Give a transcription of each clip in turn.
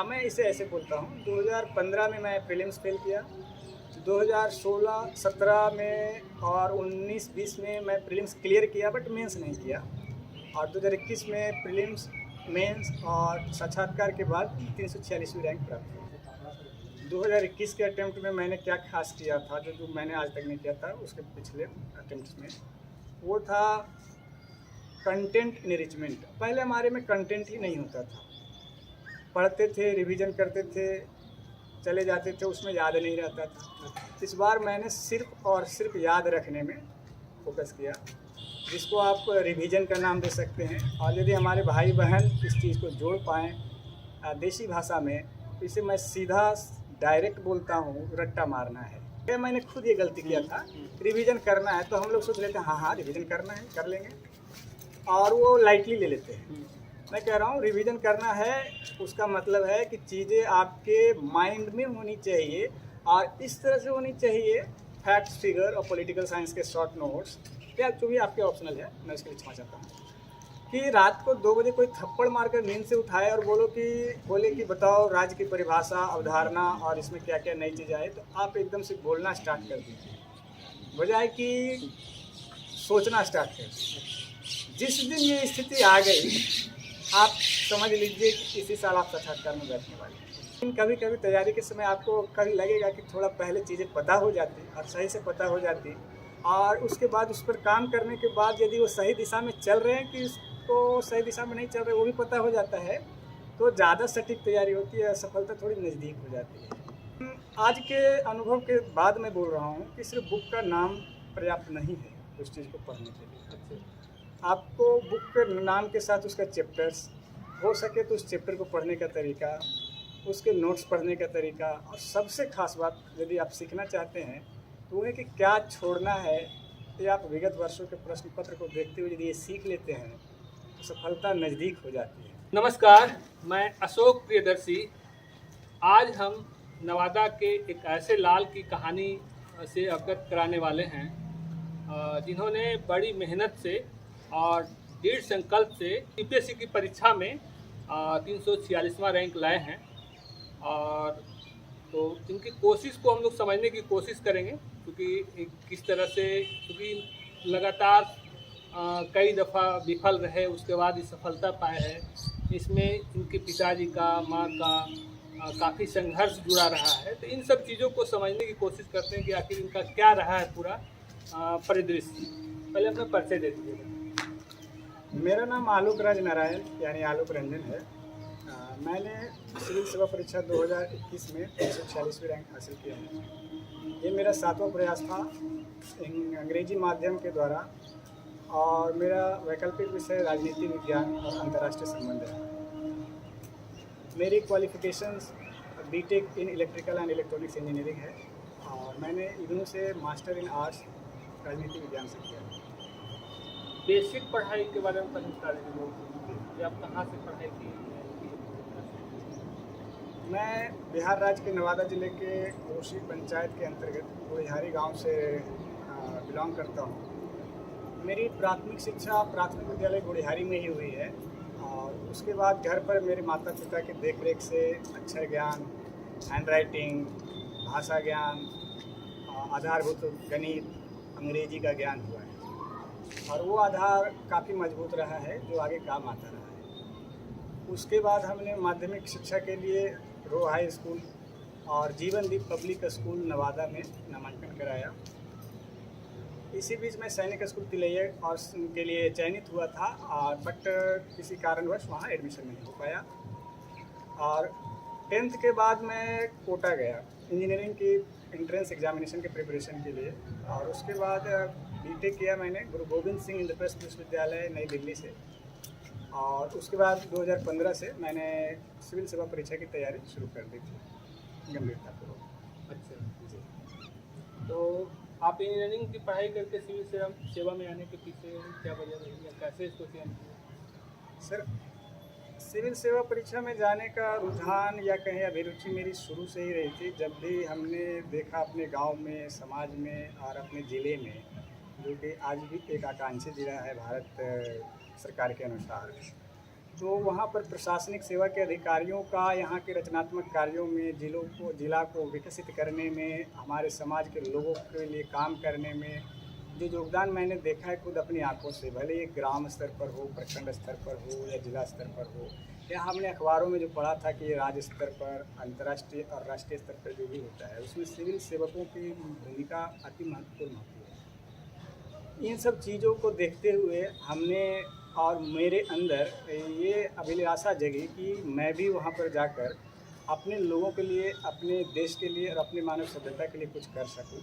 मैं इसे ऐसे बोलता हूँ, 2015 में मैं प्रीलिम्स फेल किया, 2016-17 में और 19-20 में मैं प्रीलिम्स क्लियर किया बट मेंस नहीं किया, और 2021 में प्रीलिम्स, मेंस और साक्षात्कार के बाद 346वीं रैंक प्राप्त की। 2021 के अटेम्प्ट में मैंने क्या खास किया था जो मैंने आज तक नहीं किया था उसके पिछले अटेम्प्ट में, वो था कंटेंट इनरिचमेंट। पहले हमारे में कंटेंट ही नहीं होता था, पढ़ते थे, रिवीजन करते थे, चले जाते थे, उसमें याद नहीं रहता था। इस बार मैंने सिर्फ और सिर्फ याद रखने में फोकस किया, जिसको आप रिवीजन का नाम दे सकते हैं। और यदि हमारे भाई बहन इस चीज़ को जोड़ पाएँ देसी भाषा में, तो इसे मैं सीधा डायरेक्ट बोलता हूँ, रट्टा मारना है। मैंने खुद ये गलती किया था, रिवीजन करना है तो हम लोग सोच लेते हैं हाँ रिवीजन करना है, कर लेंगे, और वो लाइटली ले लेते हैं। मैं कह रहा हूँ रिवीजन करना है, उसका मतलब है कि चीज़ें आपके माइंड में होनी चाहिए, और इस तरह से होनी चाहिए, फैक्ट्स, फिगर और पॉलिटिकल साइंस के शॉर्ट नोट्स, या जो भी आपके ऑप्शनल है, मैं उसके लिए क्षमा चाहता हूँ, कि रात को 2 बजे कोई थप्पड़ मारकर नींद से उठाए और बोले कि बताओ राज्य की परिभाषा, अवधारणा और इसमें क्या क्या नई चीज़ आए, तो आप एकदम से बोलना स्टार्ट कर दीजिए, बजाय कि सोचना स्टार्ट कर दीजिए। जिस दिन ये स्थिति आ गई, आप समझ लीजिए कि इसी साल आप साक्षात्कार में बैठने वाले हैं। लेकिन कभी कभी तैयारी के समय आपको कभी लगेगा कि थोड़ा पहले चीज़ें पता हो जाती और सही से पता हो जाती, और उसके बाद उस पर काम करने के बाद यदि वो सही दिशा में चल रहे हैं कि उसको सही दिशा में नहीं चल रहे वो भी पता हो जाता है, तो ज़्यादा सटीक तैयारी होती है, सफलता थोड़ी नज़दीक हो जाती है। आज के अनुभव के बाद मैं बोल रहा हूँ कि सिर्फ बुक का नाम पर्याप्त नहीं है उस चीज़ को पढ़ने के लिए। आपको बुक के नाम के साथ उसका चैप्टर्स, हो सके तो उस चैप्टर को पढ़ने का तरीका, उसके नोट्स पढ़ने का तरीका, और सबसे खास बात यदि आप सीखना चाहते हैं तो वो है कि क्या छोड़ना है। ये आप विगत वर्षों के प्रश्न पत्र को देखते हुए यदि ये सीख लेते हैं तो सफलता नज़दीक हो जाती है। नमस्कार, मैं अशोक प्रियदर्शी। आज हम नवादा के एक ऐसे लाल की कहानी से अवगत कराने वाले हैं जिन्होंने बड़ी मेहनत से और दृढ़ संकल्प से यूपीएससी की परीक्षा में 346वां रैंक लाए हैं। और तो इनकी कोशिश को हम लोग समझने की कोशिश करेंगे, क्योंकि किस तरह से, क्योंकि लगातार कई दफ़ा विफल रहे, उसके बाद ये सफलता पाए हैं। इसमें इनके पिताजी का, माँ का काफ़ी संघर्ष जुड़ा रहा है। तो इन सब चीज़ों को समझने की कोशिश करते हैं कि आखिर इनका क्या रहा है पूरा परिदृश्य। पहले अपना परिचय दे दीजिएगा। मेरा नाम आलोक राज नारायण यानी आलोक रंजन है। मैंने सिविल सेवा परीक्षा 2021 में 346वीं रैंक हासिल किया है। ये मेरा 7वां प्रयास था अंग्रेजी माध्यम के द्वारा, और मेरा वैकल्पिक विषय राजनीति विज्ञान और अंतर्राष्ट्रीय संबंध है। मेरी qualifications BTech in electrical and electronics engineering है, और मैंने इग्नू से मास्टर इन आर्ट्स राजनीति विज्ञान से किया है। बेसिक पढ़ाई के बारे में पहले बता दीजिए, आप कहाँ से पढ़ाई की? मैं बिहार राज्य के नवादा ज़िले के कोसी पंचायत के अंतर्गत गोड़िहारी गांव से बिलोंग करता हूं। मेरी प्राथमिक शिक्षा प्राथमिक विद्यालय गोड़िहारी में ही हुई है, और उसके बाद घर पर मेरे माता पिता की देखरेख से अक्षर ज्ञान, हैंड राइटिंग, भाषा ज्ञान, आधारभूत गणित, अंग्रेजी का ज्ञान हुआ है, और वो आधार काफ़ी मजबूत रहा है जो आगे काम आता रहा है। उसके बाद हमने माध्यमिक शिक्षा के लिए रो हाई स्कूल और जीवनदीप पब्लिक स्कूल नवादा में नामांकन कराया। इसी बीच मैं सैनिक स्कूल तिलैया और के लिए चयनित हुआ था, और बट किसी कारणवश वहाँ एडमिशन नहीं हो पाया। और 10th के बाद मैं कोटा गया इंजीनियरिंग की एंट्रेंस एग्जामिनेशन के प्रिपरेशन के लिए, और उसके बाद बीटेक किया मैंने गुरु गोविंद सिंह इंद्रप्रस्थ विश्वविद्यालय नई दिल्ली से। और उसके बाद 2015 से मैंने सिविल सेवा परीक्षा की तैयारी शुरू कर दी थी गंभीरतापूर्वक। अच्छा जी। तो आप इंजीनियरिंग की पढ़ाई करके सिविल सेवा में आने के पीछे क्या वजह रही, या कैसे इसको चयन किया? सर, सिविल सेवा परीक्षा में जाने का रुझान या कहें अभिरुचि मेरी शुरू से ही रही थी। जब भी हमने देखा अपने गांव में, समाज में और अपने ज़िले में, जो कि आज भी एक आकांक्षी जिला है भारत सरकार के अनुसार, तो वहाँ पर प्रशासनिक सेवा के अधिकारियों का यहाँ के रचनात्मक कार्यों में जिला को विकसित करने में, हमारे समाज के लोगों के लिए काम करने में जो योगदान मैंने देखा है खुद अपनी आंखों से, भले ये ग्राम स्तर पर हो, प्रखंड स्तर पर हो या जिला स्तर पर हो, या हमने अखबारों में जो पढ़ा था कि ये राज्य स्तर पर, अंतर्राष्ट्रीय और राष्ट्रीय स्तर पर जो भी होता है उसमें सिविल सेवकों की भूमिका अति महत्वपूर्ण होती है। इन सब चीज़ों को देखते हुए हमने और मेरे अंदर ये अभिलाषा जगी कि मैं भी वहाँ पर जाकर अपने लोगों के लिए, अपने देश के लिए और अपने मानव सभ्यता के लिए कुछ कर सकूं,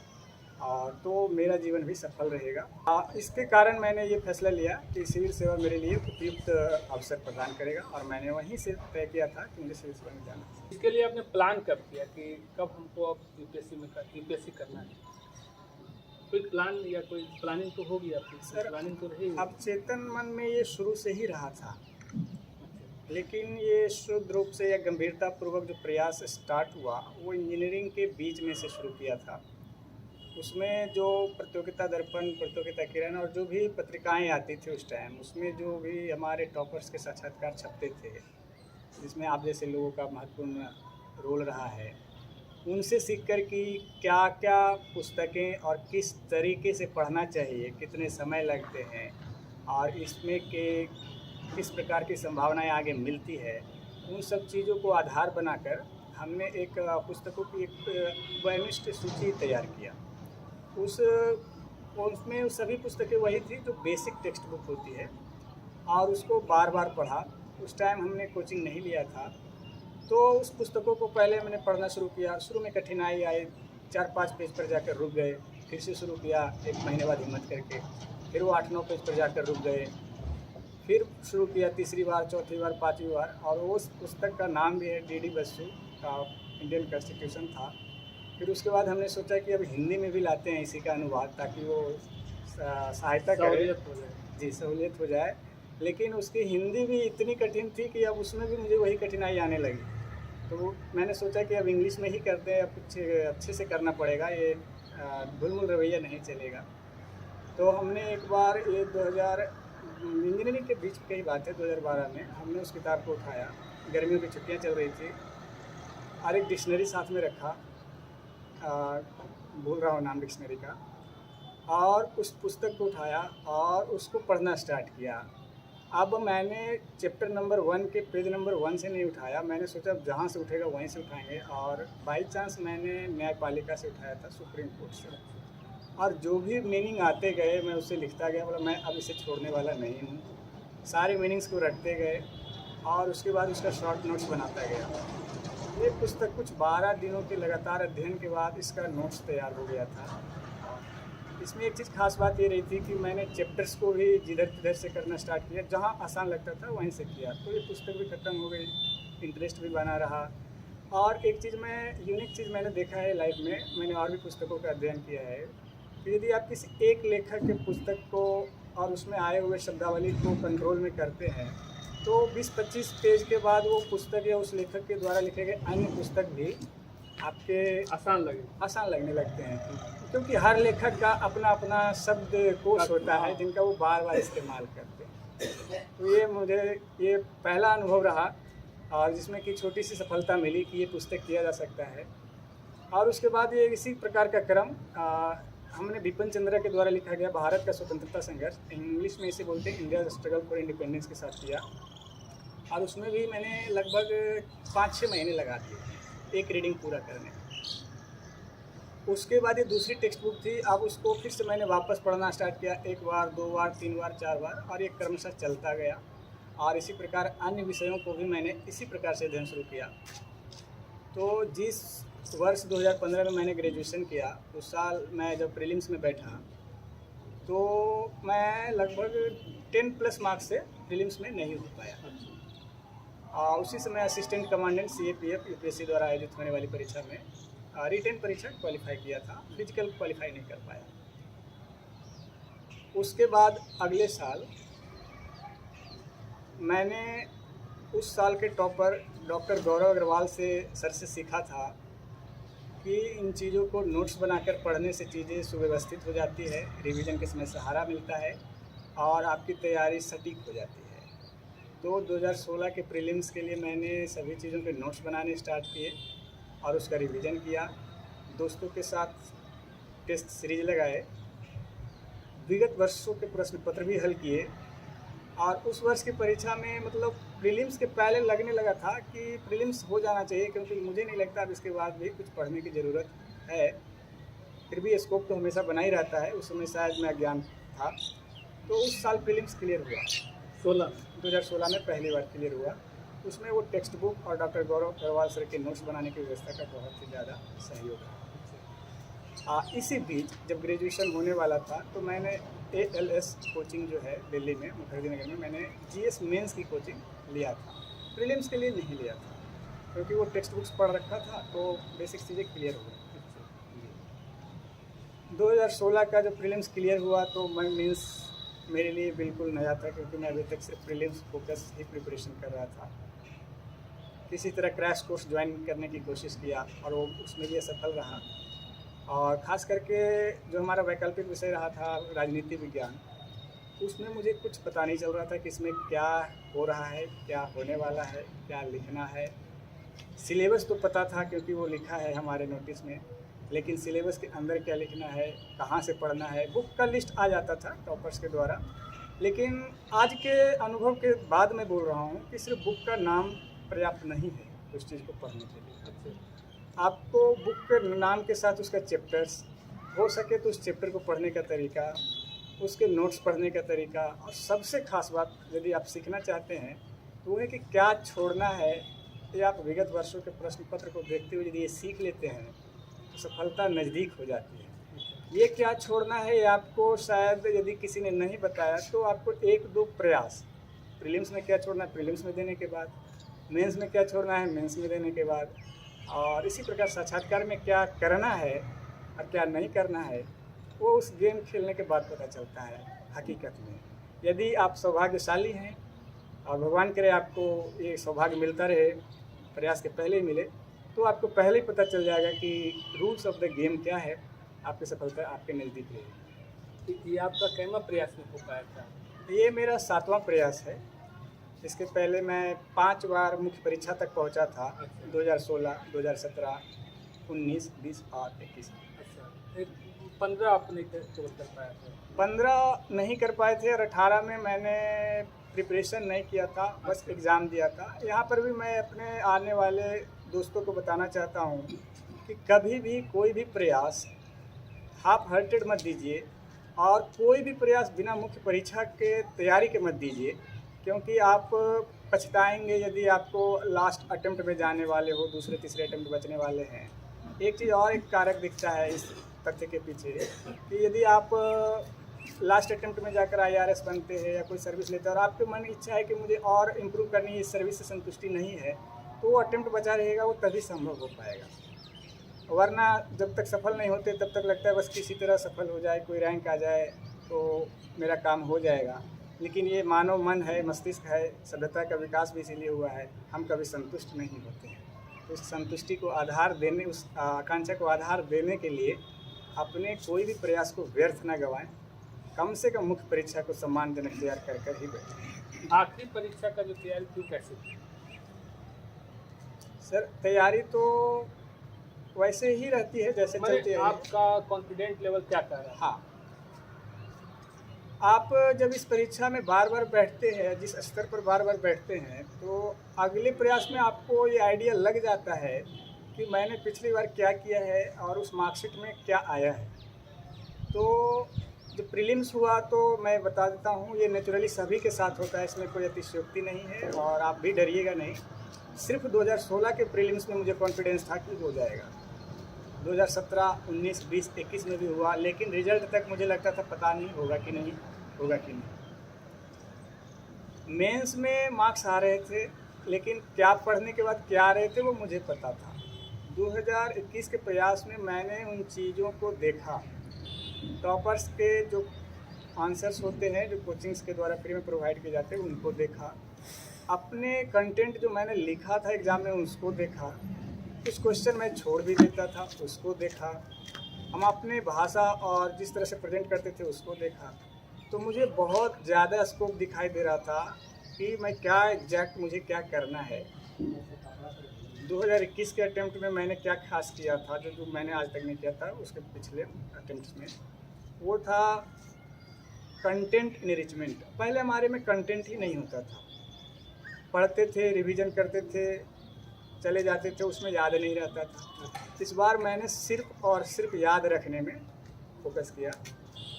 और तो मेरा जीवन भी सफल रहेगा। इसके कारण मैंने ये फैसला लिया कि सिविल सेवा मेरे लिए उपयुक्त अवसर प्रदान करेगा, और मैंने वहीं से तय किया था कि मुझे सिविल सेवा में जाना है। इसके लिए आपने प्लान कब किया कि कब हमको अब यूपीएससी करना है? कोई प्लान या कोई प्लानिंग तो होगी आपकी? सर, प्लानिंग तो रही। अब चेतन मन में ये शुरू से ही रहा था, लेकिन ये शुद्ध रूप से या गंभीरतापूर्वक जो प्रयास स्टार्ट हुआ वो इंजीनियरिंग के बीच में से शुरू किया था। उसमें जो प्रतियोगिता दर्पण, प्रतियोगिता किरण और जो भी पत्रिकाएं आती थी उस टाइम, उसमें जो भी हमारे टॉपर्स के साक्षात्कार छपते थे, जिसमें आप जैसे लोगों का महत्वपूर्ण रोल रहा है, उनसे सीखकर कि क्या क्या पुस्तकें और किस तरीके से पढ़ना चाहिए, कितने समय लगते हैं और इसमें के किस प्रकार की संभावनाएं आगे मिलती है, उन सब चीज़ों को आधार बनाकर हमने एक पुस्तकों की एक वैनिष्ट सूची तैयार किया। उसमें सभी पुस्तकें वही थी जो बेसिक टेक्स्ट बुक होती है, और उसको बार बार पढ़ा। उस टाइम हमने कोचिंग नहीं लिया था, तो उस पुस्तकों को पहले मैंने पढ़ना शुरू किया। शुरू में कठिनाई आई, 4-5 पेज पर जाकर रुक गए, फिर से शुरू किया 1 महीने बाद हिम्मत करके, फिर वो 8-9 पेज पर जाकर रुक गए, फिर शुरू किया तीसरी बार, चौथी बार, 5वीं बार। और उस पुस्तक का नाम भी है डी.डी. बसु का इंडियन कॉन्स्टिट्यूशन था। फिर उसके बाद हमने सोचा कि अब हिंदी में भी लाते हैं इसी का अनुवाद, ताकि वो सहायता करे, जी सहूलियत हो जाए। लेकिन उसकी हिंदी भी इतनी कठिन थी कि अब उसमें भी मुझे वही कठिनाई आने लगी। तो मैंने सोचा कि अब इंग्लिश में ही करते हैं, अब कुछ अच्छे से करना पड़ेगा, ये धुलमुल रवैया नहीं चलेगा। तो हमने एक बार ये 2000 इंजीनियरिंग के बीच की बात है, 2012 में हमने उस किताब को उठाया, गर्मियों की छुट्टियां चल रही थी, और एक डिक्शनरी साथ में रखा, भूल रहा हूँ नाम डिक्शनरी का, और उस पुस्तक को उठाया और उसको पढ़ना स्टार्ट किया। अब मैंने चैप्टर नंबर 1 के पेज नंबर 1 से नहीं उठाया, मैंने सोचा जहाँ से उठेगा वहीं से उठाएंगे, और बाई चांस मैंने न्यायपालिका से उठाया था, सुप्रीम कोर्ट से। और जो भी मीनिंग आते गए मैं उससे लिखता गया, बोला मैं अब इसे छोड़ने वाला नहीं हूँ। सारे मीनिंग्स को रखते गए और उसके बाद उसका शॉर्ट नोट्स बनाता गया। ये पुस्तक कुछ 12 दिनों के लगातार अध्ययन के बाद इसका नोट्स तैयार हो गया था। इसमें एक चीज़ खास बात ये रही थी कि मैंने चैप्टर्स को भी जिधर तिधर से करना स्टार्ट किया, जहाँ आसान लगता था वहीं से किया। तो ये पुस्तक भी ख़त्म हो गई, इंटरेस्ट भी बना रहा। और एक चीज़ यूनिक चीज़ मैंने देखा है लाइफ में, मैंने और भी पुस्तकों का अध्ययन किया है कि यदि आप किसी एक लेखक के पुस्तक को और उसमें आए हुए शब्दावली को कंट्रोल में करते हैं, तो 20-25 पेज के बाद वो पुस्तक या उस लेखक के द्वारा लिखे गए अन्य पुस्तक भी आपके आसान लगने लगते हैं, क्योंकि हर लेखक का अपना अपना शब्द कोश होता है जिनका वो बार बार इस्तेमाल करते हैं। तो ये मुझे ये पहला अनुभव रहा, और जिसमें कि छोटी सी सफलता मिली कि ये पुस्तक किया जा सकता है। और उसके बाद ये इसी प्रकार का क्रम हमने बिपिन चंद्रा के द्वारा लिखा गया भारत का स्वतंत्रता संघर्ष, इंग्लिश में इसे बोलते हैं इंडिया स्ट्रगल फॉर इंडिपेंडेंस, के साथ किया। और उसमें भी मैंने लगभग 5-6 महीने लगा दिए एक रीडिंग पूरा करने। उसके बाद ये दूसरी टेक्स्ट बुक थी, अब उसको फिर से मैंने वापस पढ़ना स्टार्ट किया, 1 बार, 2 बार, 3 बार, 4 बार, और ये क्रमशः चलता गया। और इसी प्रकार अन्य विषयों को भी मैंने इसी प्रकार से अध्ययन शुरू किया। तो जिस वर्ष 2015 में मैंने ग्रेजुएशन किया, उस साल मैं जब प्रीलिम्स में बैठा, तो मैं लगभग 10+ मार्क्स से प्रीलिम्स में नहीं हो पाया। उसी समय असिस्टेंट कमांडेंट CAPF यूपीएससी द्वारा आयोजित होने वाली परीक्षा में रिटन परीक्षा क्वालिफाई किया था, फिजिकल क्वालिफाई नहीं कर पाया। उसके बाद अगले साल मैंने उस साल के टॉपर डॉक्टर गौरव अग्रवाल से सर से सीखा था कि इन चीज़ों को नोट्स बनाकर पढ़ने से चीज़ें सुव्यवस्थित हो जाती है, रिवीजन के समय सहारा मिलता है और आपकी तैयारी सटीक हो जाती है। तो 2016 के प्रीलिम्स के लिए मैंने सभी चीज़ों के नोट्स बनाने स्टार्ट किए और उसका रिवीजन किया। दोस्तों के साथ टेस्ट सीरीज लगाए, विगत वर्षों के प्रश्न पत्र भी हल किए और उस वर्ष की परीक्षा में मतलब प्रीलिम्स के पहले लगने लगा था कि प्रीलिम्स हो जाना चाहिए, क्योंकि मुझे नहीं लगता अब इसके बाद भी कुछ पढ़ने की ज़रूरत है। फिर भी स्कोप तो हमेशा बना ही रहता है। उस समय शायद मैं अज्ञान था, तो उस साल प्रीलिम्स क्लियर हुआ। 2016 में पहली बार क्लियर हुआ। उसमें वो टेक्स्ट बुक और डॉक्टर गौरव अग्रवाल सर के नोट्स बनाने की व्यवस्था का बहुत ही ज़्यादा सहयोग रहा। इसी बीच जब ग्रेजुएशन होने वाला था तो मैंने ALS कोचिंग जो है दिल्ली में मुखर्जी नगर में, मैंने GS मेंस की कोचिंग लिया था। प्रीलिम्स के लिए नहीं लिया था, क्योंकि वो टेक्स्ट बुक्स पढ़ रखा था, तो बेसिक चीज़ें क्लियर हो गई। 2016 का जब प्रीलिम्स क्लियर हुआ तो मैं मेंस मेरे लिए बिल्कुल नया था, क्योंकि मैं अभी तक सिर्फ प्रीलिम्स फोकस ही प्रिपरेशन कर रहा था। किसी तरह क्रैश कोर्स ज्वाइन करने की कोशिश किया और वो उसमें भी असफल रहा। और ख़ास करके जो हमारा वैकल्पिक विषय रहा था राजनीति विज्ञान, उसमें मुझे कुछ पता नहीं चल रहा था कि इसमें क्या हो रहा है, क्या होने वाला है, क्या लिखना है। सिलेबस तो पता था क्योंकि वो लिखा है हमारे नोटिस में, लेकिन सिलेबस के अंदर क्या लिखना है, कहाँ से पढ़ना है, बुक का लिस्ट आ जाता था टॉपर्स के द्वारा। लेकिन आज के अनुभव के बाद मैं बोल रहा हूँ कि सिर्फ बुक का नाम पर्याप्त नहीं है उस चीज़ को पढ़ने के लिए। आपको बुक के नाम के साथ उसका चैप्टर्स, हो सके तो उस चैप्टर को पढ़ने का तरीका, उसके नोट्स पढ़ने का तरीका, और सबसे खास बात यदि आप सीखना चाहते हैं तो वो है कि क्या छोड़ना है। ये आप विगत वर्षों के प्रश्न पत्र को देखते हुए यदि ये सीख लेते हैं तो सफलता नज़दीक हो जाती है। ये क्या छोड़ना है ये आपको शायद यदि किसी ने नहीं बताया तो आपको 1-2 प्रयास, प्रीलिम्स में क्या छोड़ना है प्रीलिम्स में देने के बाद, मेंस में क्या छोड़ना है मेंस में देने के बाद, और इसी प्रकार साक्षात्कार में क्या करना है और क्या नहीं करना है वो उस गेम खेलने के बाद पता चलता है। हकीकत में यदि आप सौभाग्यशाली हैं और भगवान करे आपको ये सौभाग्य मिलता रहे, प्रयास के पहले ही मिले, तो आपको पहले ही पता चल जाएगा कि रूल्स ऑफ द गेम क्या है, आपकी सफलता आपके नज़दीक रहेगी। ये आपका कैमा प्रयास में हो पाया था? ये मेरा 7वां प्रयास है। इसके पहले मैं 5 बार मुख्य परीक्षा तक पहुंचा था। 2016, 2017, 19, 20 और 21। अच्छा, 15 आप नहीं कर पाया था? 15 नहीं कर पाए थे और 18 में मैंने प्रिपरेशन नहीं किया था, बस एग्ज़ाम दिया था। यहाँ पर भी मैं अपने आने वाले दोस्तों को बताना चाहता हूँ कि कभी भी कोई भी प्रयास हाफ हार्टेड मत दीजिए, और कोई भी प्रयास बिना मुख्य परीक्षा के तैयारी के मत दीजिए, क्योंकि आप पछताएंगे यदि आपको लास्ट अटेम्प्ट में जाने वाले हो, दूसरे तीसरे अटेम्प्ट बचने वाले हैं। एक चीज़ और एक कारक दिखता है इस तथ्य के पीछे कि यदि आप लास्ट अटेम्प्ट में जाकर IRS बनते हैं या कोई सर्विस लेते हैं और आपके मन इच्छा है कि मुझे और इम्प्रूव करनी है, इस सर्विस से संतुष्टि नहीं है, तो वो अटेम्प्ट बचा रहेगा, वो तभी संभव हो पाएगा। वरना जब तक सफल नहीं होते तब तक लगता है बस किसी तरह सफल हो जाए, कोई रैंक आ जाए तो मेरा काम हो जाएगा। लेकिन ये मानव मन है, मस्तिष्क है, सभ्यता का विकास भी इसीलिए हुआ है, हम कभी संतुष्ट नहीं होते हैं। तो उस संतुष्टि को आधार देने, उस आकांक्षा को आधार देने के लिए अपने कोई भी प्रयास को व्यर्थ न गंवाएं। कम से कम मुख्य परीक्षा को सम्मानजनक तैयार कर ही बैठें। आखिरी परीक्षा का जो तैयारी थी कैसे थी? सर तैयारी तो वैसे ही रहती है जैसे चलती है। आपका कॉन्फिडेंट लेवल क्या कह रहा है? हाँ, आप जब इस परीक्षा में बार बार बैठते हैं, जिस स्तर पर बार बार बैठते हैं, तो अगले प्रयास में आपको ये आइडिया लग जाता है कि मैंने पिछली बार क्या किया है और उस मार्कशीट में क्या आया है। तो जब प्रीलिम्स हुआ तो मैं बता देता हूँ, ये नेचुरली सभी के साथ होता है, इसमें कोई अतिशयोक्ति नहीं है और आप भी डरिएगा नहीं। सिर्फ 2016 के प्रीलिम्स में मुझे कॉन्फिडेंस था कि हो जाएगा। 2017, 19, 20, 21 में भी हुआ, लेकिन रिजल्ट तक मुझे लगता था पता नहीं होगा कि नहीं होगा कि नहीं। मेंस में मार्क्स आ रहे थे, लेकिन क्या पढ़ने के बाद क्या आ रहे थे वो मुझे पता था। 2021 के प्रयास में मैंने उन चीज़ों को देखा, टॉपर्स के जो आंसर्स होते हैं जो कोचिंग्स के द्वारा फ्री में प्रोवाइड किए जाते हैं उनको देखा, अपने कंटेंट जो मैंने लिखा था एग्ज़ाम में उसको देखा, कुछ क्वेश्चन मैं छोड़ भी देता था उसको देखा, हम अपने भाषा और जिस तरह से प्रेजेंट करते थे उसको देखा। तो मुझे बहुत ज़्यादा स्कोप दिखाई दे रहा था कि मैं क्या एग्जैक्ट मुझे क्या करना है। 2021 के अटेम्प्ट में मैंने क्या खास किया था जो मैंने आज तक नहीं किया था उसके पिछले अटेम्प्ट में, वो था कंटेंट एनरिचमेंट। पहले हमारे में कंटेंट ही नहीं होता था, पढ़ते थे, रिवीजन करते थे, चले जाते थे, उसमें याद नहीं रहता था। इस बार मैंने सिर्फ और सिर्फ याद रखने में फोकस किया,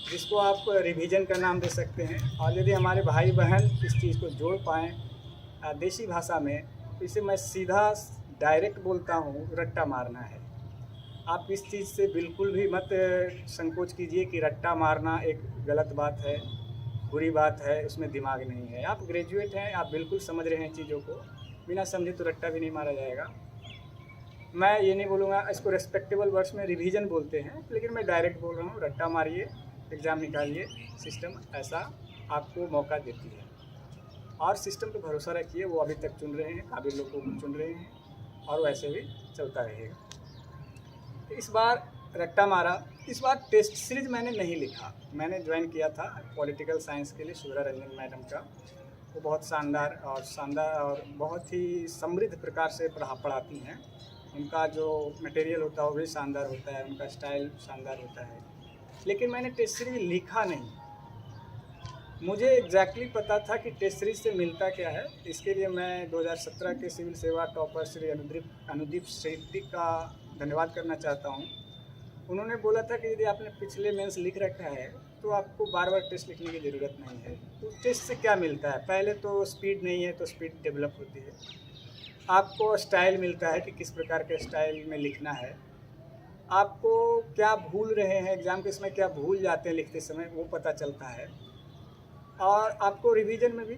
जिसको आप रिवीजन का नाम दे सकते हैं। और यदि हमारे भाई बहन इस चीज़ को जोड़ पाएँ देसी भाषा में, तो इसे मैं सीधा डायरेक्ट बोलता हूँ, रट्टा मारना है। आप इस चीज़ से बिल्कुल भी मत संकोच कीजिए कि रट्टा मारना एक गलत बात है, बुरी बात है, उसमें दिमाग नहीं है। आप ग्रेजुएट हैं, आप बिल्कुल समझ रहे हैं चीज़ों को, बिना समझे तो रट्टा भी नहीं मारा जाएगा। मैं ये नहीं बोलूँगा, इसको रेस्पेक्टेबल वर्ड्स में रिवीजन बोलते हैं, लेकिन मैं डायरेक्ट बोल रहा हूँ, रट्टा मारिए, एग्ज़ाम निकालिए। सिस्टम ऐसा आपको मौका देती है और सिस्टम पे भरोसा रखिए। वो अभी तक चुन रहे हैं, काबिल लोगों को चुन रहे हैं और वैसे भी चलता रहेगा। तो इस बार रट्टा मारा। इस बार टेस्ट सीरीज मैंने नहीं लिखा। मैंने ज्वाइन किया था पॉलिटिकल साइंस के लिए सुधरा रंजन मैडम का। वो बहुत शानदार और बहुत ही समृद्ध प्रकार से पढ़ाती हैं। उनका जो मटेरियल होता है वो भी शानदार होता है, उनका स्टाइल शानदार होता है। लेकिन मैंने टेस्ट सीरीज लिखा नहीं। मुझे एग्जैक्टली पता था कि टेस्ट सीरीज से मिलता क्या है। इसके लिए मैं 2017 के सिविल सेवा टॉपर श्री अनुदीप शेट्टी का धन्यवाद करना चाहता हूँ। उन्होंने बोला था कि यदि आपने पिछले मेंस लिख रखा है तो आपको बार बार टेस्ट लिखने की ज़रूरत नहीं है। तो टेस्ट से क्या मिलता है? पहले तो स्पीड नहीं है, तो स्पीड डेवलप होती है। आपको स्टाइल मिलता है कि किस प्रकार के स्टाइल में लिखना है। आपको क्या भूल रहे हैं एग्ज़ाम के समय, क्या भूल जाते हैं लिखते समय, वो पता चलता है। और आपको रिवीजन में भी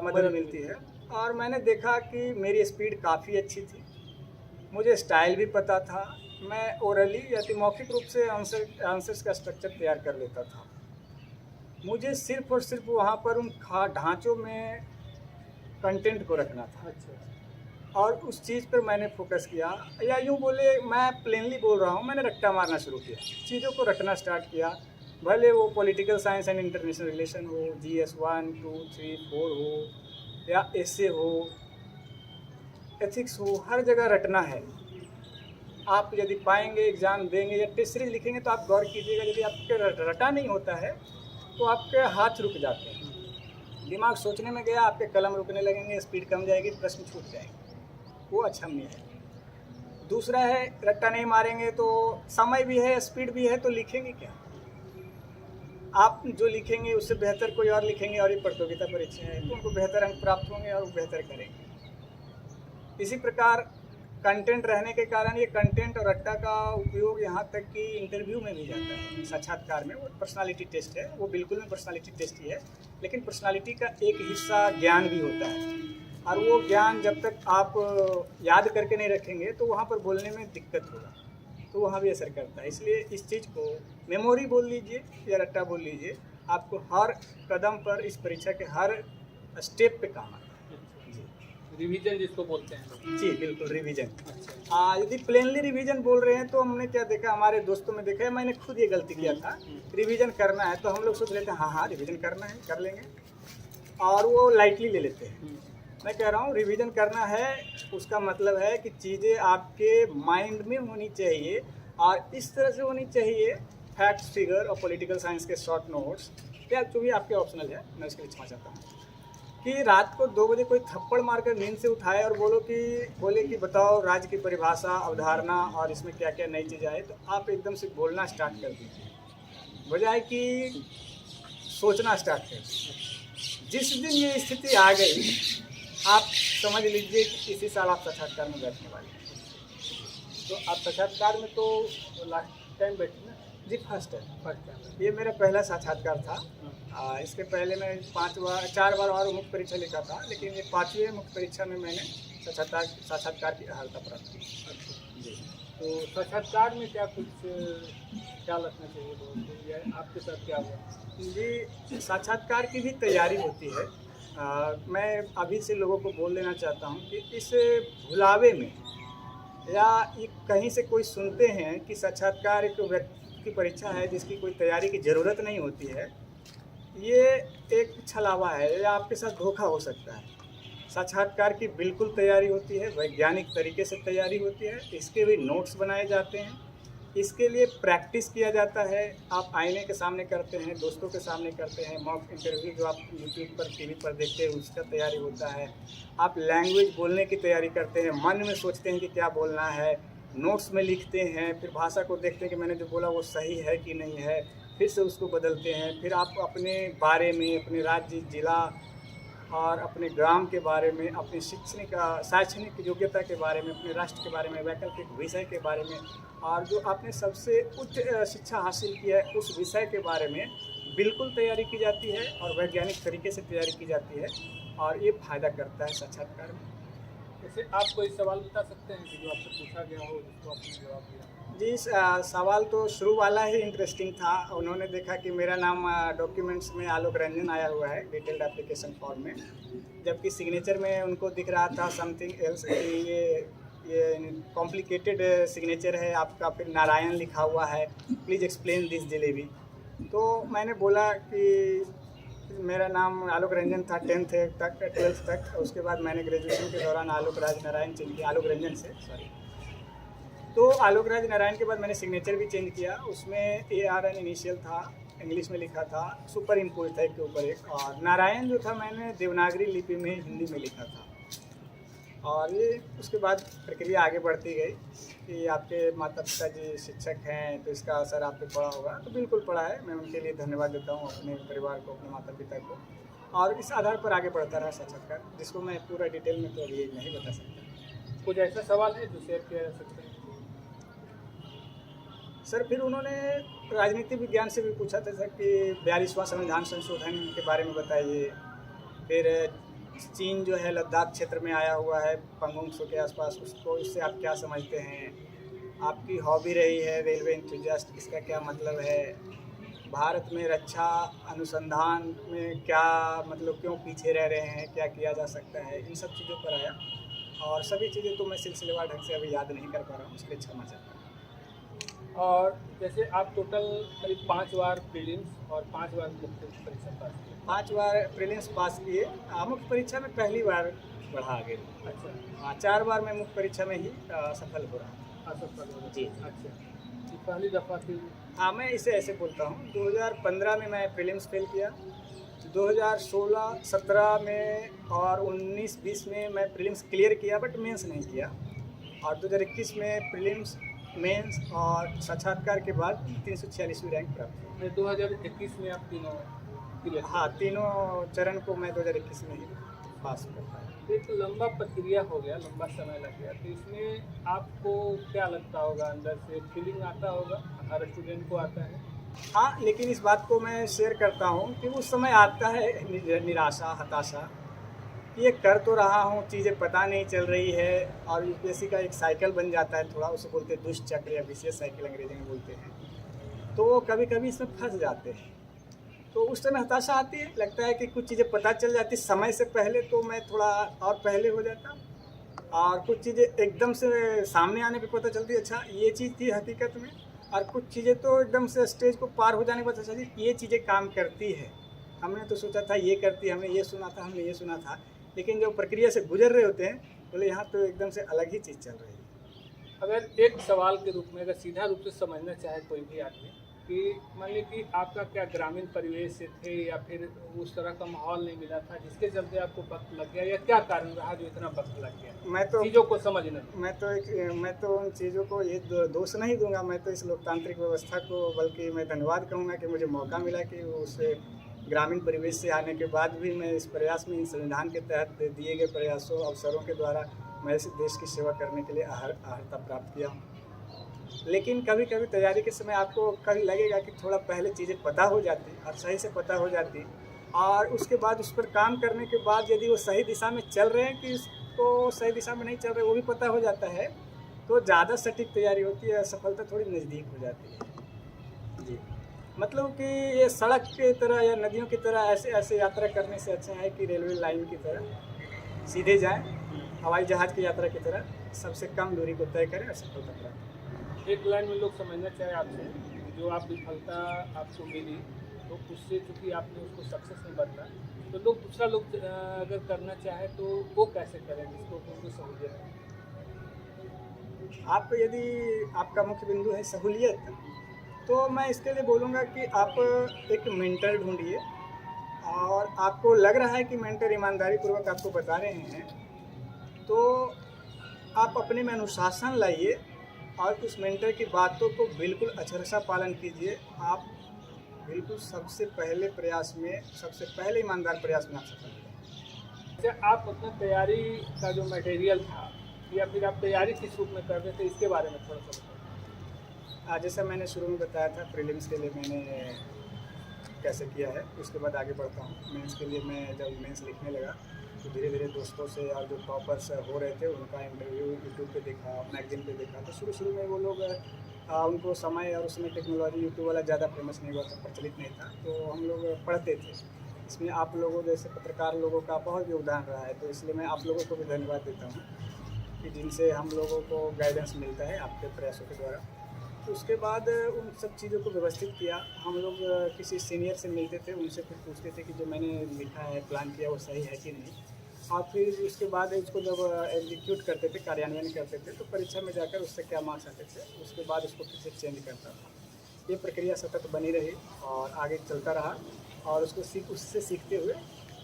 मदद मिलती है। और मैंने देखा कि मेरी स्पीड काफ़ी अच्छी थी, मुझे स्टाइल भी पता था। मैं ओरली या मौखिक रूप से आंसर्स का स्ट्रक्चर तैयार कर लेता था। मुझे सिर्फ और सिर्फ वहाँ पर उन ढांचों में कंटेंट को रखना था। अच्छा। और उस चीज़ पर मैंने फोकस किया, या यूँ बोले मैं प्लेनली बोल रहा हूँ, मैंने रट्टा मारना शुरू किया, चीज़ों को रटना स्टार्ट किया। भले वो political science and international relation हो, GS 1, 2, 3, 4 हो, या ऐसे हो, एथिक्स हो, हर जगह रटना है। आप यदि पाएंगे, एग्ज़ाम देंगे या टेस्ट सीरीज लिखेंगे तो आप गौर कीजिएगा, यदि आपके रटा नहीं होता है तो आपके हाथ रुक जाते हैं, दिमाग सोचने में गया, आपके कलम रुकने लगेंगे, स्पीड कम जाएगी, प्रश्न छूट जाएंगे। वो अच्छा नहीं है। दूसरा है, रट्टा नहीं मारेंगे तो समय भी है, स्पीड भी है, तो लिखेंगे क्या? आप जो लिखेंगे उससे बेहतर कोई और लिखेंगे और ये प्रतियोगिता परीक्षा है तो उनको बेहतर अंक प्राप्त होंगे और वो बेहतर करेंगे। इसी प्रकार कंटेंट रहने के कारण ये कंटेंट और रट्टा का उपयोग यहाँ तक कि इंटरव्यू में भी जाता है, साक्षात्कार में। वो पर्सनालिटी टेस्ट है, वो बिल्कुल में पर्सनालिटी टेस्ट ही है, लेकिन पर्सनालिटी का एक हिस्सा ज्ञान भी होता है। और वो ज्ञान जब तक आप याद करके नहीं रखेंगे तो वहाँ पर बोलने में दिक्कत होगा, तो वहाँ भी असर करता है। इसलिए इस चीज़ को मेमोरी बोल लीजिए या रट्टा बोल लीजिए, आपको हर कदम पर इस परीक्षा के हर स्टेप पे काम आता है। रिवीजन जिसको बोलते हैं। जी बिल्कुल, रिवीजन। यदि प्लेनली रिवीजन बोल रहे हैं तो हमने क्या देखा, हमारे दोस्तों में देखा है, मैंने खुद ये गलती किया था। रिवीजन करना है तो हम लोग सोच लेते हैं हाँ रिवीजन करना है, कर लेंगे, और वो लाइटली ले लेते हैं। मैं कह रहा हूँ रिवीजन करना है, उसका मतलब है कि चीज़ें आपके माइंड में होनी चाहिए और इस तरह से होनी चाहिए, फैक्ट्स, फिगर और पॉलिटिकल साइंस के शॉर्ट नोट्स या जो भी आपके ऑप्शनल है, मैं उसके लिए क्षमा चाहता हूँ, कि रात को 2 बजे कोई थप्पड़ मारकर नींद से उठाए और बोले कि बताओ राज्य की परिभाषा, अवधारणा और इसमें क्या क्या नई चीज़ आए, तो आप एकदम से बोलना स्टार्ट कर दीजिए, बजाय कि सोचना स्टार्ट कर दीजिए। जिस दिन ये स्थिति आ गई, आप समझ लीजिए कि इसी साल आप साक्षात्कार में बैठने वाले हैं। तो आप साक्षात्कार में तो लास्ट टाइम बैठे ना? जी, फर्स्ट टाइम। ये मेरा पहला साक्षात्कार था। इसके पहले मैं 4 बार और मुख्य परीक्षा लिखा था, लेकिन ये 5वीं मुख्य परीक्षा में मैंने साक्षात्कार की अर्हता प्राप्त की। जी, तो साक्षात्कार में क्या कुछ ख्याल रखना चाहिए, या आपके साथ क्या हुआ? जी, साक्षात्कार की भी तैयारी होती है। मैं अभी से लोगों को बोल देना चाहता हूँ कि इस भुलावे में या कहीं से कोई सुनते हैं कि साक्षात्कार एक व्यक्ति की परीक्षा है जिसकी कोई तैयारी की ज़रूरत नहीं होती है, ये एक छलावा है, ये आपके साथ धोखा हो सकता है। साक्षात्कार की बिल्कुल तैयारी होती है, वैज्ञानिक तरीके से तैयारी होती है, इसके भी नोट्स बनाए जाते हैं, इसके लिए प्रैक्टिस किया जाता है। आप आईने के सामने करते हैं, दोस्तों के सामने करते हैं, मॉक इंटरव्यू जो आप यूट्यूब पर टीवी पर देखते हैं उसका तैयारी होता है। आप लैंग्वेज बोलने की तैयारी करते हैं, मन में सोचते हैं कि क्या बोलना है, नोट्स में लिखते हैं, फिर भाषा को देखते हैं कि मैंने जो बोला वो सही है कि नहीं है, फिर से उसको बदलते हैं। फिर आप अपने बारे में, अपने राज्य, जिला और अपने ग्राम के बारे में, अपनी शैक्षणिक योग्यता के बारे में, अपने राष्ट्र के बारे में, वैकल्पिक विषय के बारे में और जो आपने सबसे उच्च शिक्षा हासिल की है उस विषय के बारे में बिल्कुल तैयारी की जाती है और वैज्ञानिक तरीके से तैयारी की जाती है और ये फ़ायदा करता है साक्षात्कार में। जैसे आप कोई सवाल बता सकते हैं कि जो आपसे पूछा गया हो जिसको आपने जवाब दिया? जी, सवाल तो शुरू वाला ही इंटरेस्टिंग था। उन्होंने देखा कि मेरा नाम डॉक्यूमेंट्स में आलोक रंजन आया हुआ है डिटेल्ड एप्लीकेशन फॉर्म में, जबकि सिग्नेचर में उनको दिख रहा था समथिंग एल्स कि ये कॉम्प्लिकेटेड सिग्नेचर है आपका, फिर नारायण लिखा हुआ है, प्लीज़ एक्सप्लेन दिस जलेबी। तो मैंने बोला कि मेरा नाम आलोक रंजन था 10th तक, 12th तक। उसके बाद मैंने ग्रेजुएशन के दौरान आलोक राज नारायण चेंज किया, आलोक रंजन से, सॉरी। तो आलोक राज नारायण के बाद मैंने सिग्नेचर भी चेंज किया, उसमें ARN इनिशियल था, इंग्लिश में लिखा था, सुपर इम्पोज था एक के ऊपर एक, और नारायण जो था मैंने देवनागरी लिपि में हिंदी में लिखा था। और ये उसके बाद प्रक्रिया आगे बढ़ती गई कि आपके माता पिता जी शिक्षक हैं तो इसका असर आप पे पड़ा होगा, तो बिल्कुल पड़ा है। मैं उनके लिए धन्यवाद देता हूँ, अपने परिवार को, अपने माता पिता को, और इस आधार पर आगे बढ़ता रहा साक्षात्कार, जिसको मैं पूरा डिटेल में तो अभी नहीं बता सकता। कुछ ऐसा सवाल है जो शेयर किया जा सकता है? सर फिर उन्होंने राजनीति विज्ञान से भी पूछा था सर कि 42वां संविधान संशोधन के बारे में बताइए। फिर चीन जो है लद्दाख क्षेत्र में आया हुआ है पंगोंग त्सो के आसपास, उसको, इससे आप क्या समझते हैं? आपकी हॉबी रही है रेलवे इंथुजियास्ट, इसका क्या मतलब है? भारत में रक्षा अनुसंधान में क्या मतलब, क्यों पीछे रह रहे हैं, क्या किया जा सकता है, इन सब चीज़ों पर आया। और सभी चीज़ें तो मैं सिलसिलेवार ढंग से अभी याद नहीं कर पा रहा हूँ, इसके लिए क्षमा चाहता हूँ। और जैसे आप टोटल करीब 5 बार प्रीलिम्स और 5 बार मुख्य परीक्षा पास किए। 5 बार प्रीलिम्स पास किए, मुख्य परीक्षा में पहली बार बढ़ा आगे। अच्छा, हाँ, 4 बार मैं मुख्य परीक्षा में ही सफल हो रहा। असफल हो गए। जी। अच्छा, ये पहली दफ़ा थी? हाँ, मैं इसे ऐसे बोलता हूँ, 2015 में मैं प्रीलिम्स फेल किया, 2016-17 में और 19-20 में मैं प्रीलिम्स क्लियर किया बट मेंस नहीं किया, और 2021 में प्रीलिम्स, मेंस और साक्षात्कार के बाद 346वीं रैंक प्राप्त हुई। 2021 में आप तीनों क्लियर? हाँ, तीनों चरण को मैं 2021 में ही पास कर पाया। एक लंबा प्रक्रिया हो गया, लंबा समय लग गया, तो इसमें आपको क्या लगता होगा, अंदर से फीलिंग आता होगा? हर स्टूडेंट को आता है। हाँ, लेकिन इस बात को मैं शेयर करता हूँ कि उस समय आता है निराशा, हताशा, ये कर तो रहा हूँ, चीज़ें पता नहीं चल रही है, और यूपीएससी का एक साइकिल बन जाता है थोड़ा, उसे बोलते हैं दुष्ट चक्र या विशेष साइकिल अंग्रेजी में बोलते हैं। तो कभी कभी इसमें फंस जाते हैं, तो उस समय हताशा आती है, लगता है कि कुछ चीज़ें पता चल जाती समय से पहले, तो मैं थोड़ा और पहले हो जाता, और कुछ चीज़ें एकदम से सामने आने पे पता चलती है अच्छा ये चीज़ थी हकीकत में, और कुछ चीज़ें तो एकदम से स्टेज को पार हो जाने के पता चलती ये चीज़ें काम करती है। हमने तो सोचा था ये करती है, हमने ये सुना था, हमने ये सुना था, लेकिन जब प्रक्रिया से गुजर रहे होते हैं बोले यहाँ तो एकदम से अलग ही चीज़ चल रही है। अगर एक सवाल के रूप में, अगर सीधा रूप से समझना चाहे कोई भी आदमी कि मान लीजिए कि आपका क्या ग्रामीण परिवेश से थे या फिर उस तरह का माहौल नहीं मिला था जिसके चलते आपको वक्त लग गया, या क्या कारण रहा जो इतना वक्त लग गया मैं तो चीज़ों को समझने? मैं तो उन चीज़ों को ये दोष नहीं दूंगा, मैं तो इस लोकतांत्रिक व्यवस्था को बल्कि मैं धन्यवाद कहूँगा कि मुझे मौका मिला कि उस ग्रामीण परिवेश से आने के बाद भी मैं इस प्रयास में, इस संविधान के तहत दिए गए प्रयासों, अवसरों के द्वारा मैं इस देश की सेवा करने के लिए अर्हता प्राप्त किया हूँ। लेकिन कभी कभी तैयारी के समय आपको कभी लगेगा कि थोड़ा पहले चीज़ें पता हो जाती और सही से पता हो जाती, और उसके बाद उस पर काम करने के बाद यदि वो सही दिशा में चल रहे हैं कि इसको सही दिशा में नहीं चल रहे वो भी पता हो जाता है, तो ज़्यादा सटीक तैयारी होती है, सफलता थोड़ी नज़दीक हो जाती है। जी, मतलब कि ये सड़क की तरह या नदियों की तरह ऐसे ऐसे यात्रा करने से अच्छा है कि रेलवे लाइन की तरह सीधे जाएं, हवाई जहाज़ की यात्रा की तरह सबसे कम दूरी को तय करें और सफलता प्राप्त करें। एक लाइन में लोग समझना चाहे आपसे, जो आप विफलता आपको मिली तो उससे चूँकि आपने उसको सक्सेस में बदला, तो दूसरा लोग अगर करना चाहे तो वो कैसे करें जिसको उनको सहूलियत हो? आप यदि आपका मुख्य बिंदु है सहूलियत, तो मैं इसके लिए बोलूँगा कि आप एक मेंटर ढूँढिए और आपको लग रहा है कि मेंटर ईमानदारी पूर्वक आपको बता रहे हैं, तो आप अपने में अनुशासन लाइए और उस मेंटर की बातों को बिल्कुल अक्षरशः पालन कीजिए। आप बिल्कुल सबसे पहले प्रयास में, सबसे पहले ईमानदार प्रयास में आप सफल होंगे। अच्छा, आप अपना तैयारी का जो मटेरियल था या फिर आप तैयारी किस रूप में कर रहे थे, इसके बारे में थोड़ा सा बताइए। जैसा मैंने शुरू में बताया था, प्रीलिम्स के लिए मैंने कैसे किया है, उसके बाद आगे बढ़ता हूँ। मेंस के लिए मैं जब मेंस लिखने लगा तो धीरे धीरे दोस्तों से और जो टॉपर्स हो रहे थे उनका इंटरव्यू यूट्यूब पे देखा, मैगजीन पे देखा। तो शुरू में वो लोग उनको समय और उसमें टेक्नोलॉजी यूट्यूब वाला ज़्यादा फेमस नहीं हुआ था, प्रचलित नहीं था, तो हम लोग पढ़ते थे। इसमें आप लोगों जैसे पत्रकार लोगों का बहुत योगदान रहा है, तो इसलिए मैं आप लोगों को भी धन्यवाद देता हूँ कि जिनसे हम लोगों को गाइडेंस मिलता है आपके प्रयासों के द्वारा। तो उसके बाद उन सब चीज़ों को व्यवस्थित किया। हम लोग किसी सीनियर से मिलते थे, उनसे फिर पूछते थे कि जो मैंने लिखा है, प्लान किया, वो सही है कि नहीं। और फिर उसके बाद उसको जब एग्जीक्यूट करते थे, कार्यान्वयन करते थे, तो परीक्षा में जाकर उससे क्या मार्क्स आते थे, उसके बाद उसको फिर से चेंज करता था। ये प्रक्रिया सतत बनी रही और आगे चलता रहा और उससे सीखते हुए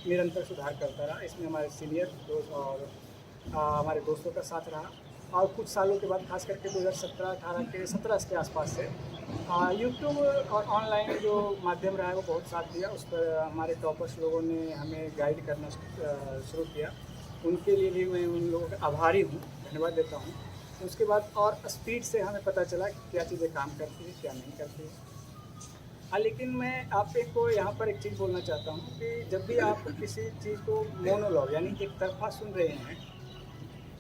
निरंतर सुधार करता रहा। इसमें हमारे सीनियर दोस्त और हमारे दोस्तों का साथ रहा और कुछ सालों के बाद, खास करके 2017-18 के 17 के आसपास से यूट्यूब और ऑनलाइन जो माध्यम रहा है वो बहुत साथ दिया। उस पर हमारे टॉपर्स लोगों ने हमें गाइड करना शुरू किया। उनके लिए भी मैं उन लोगों का आभारी हूँ, धन्यवाद देता हूँ। उसके बाद और स्पीड से हमें पता चला कि क्या चीज़ें काम करती हैं, क्या नहीं करती हैं। लेकिन मैं आप को यहाँ पर एक चीज़ बोलना चाहता हूँ कि जब भी आप किसी चीज़ को मोनोलॉग यानी एक तरफा सुन रहे हैं,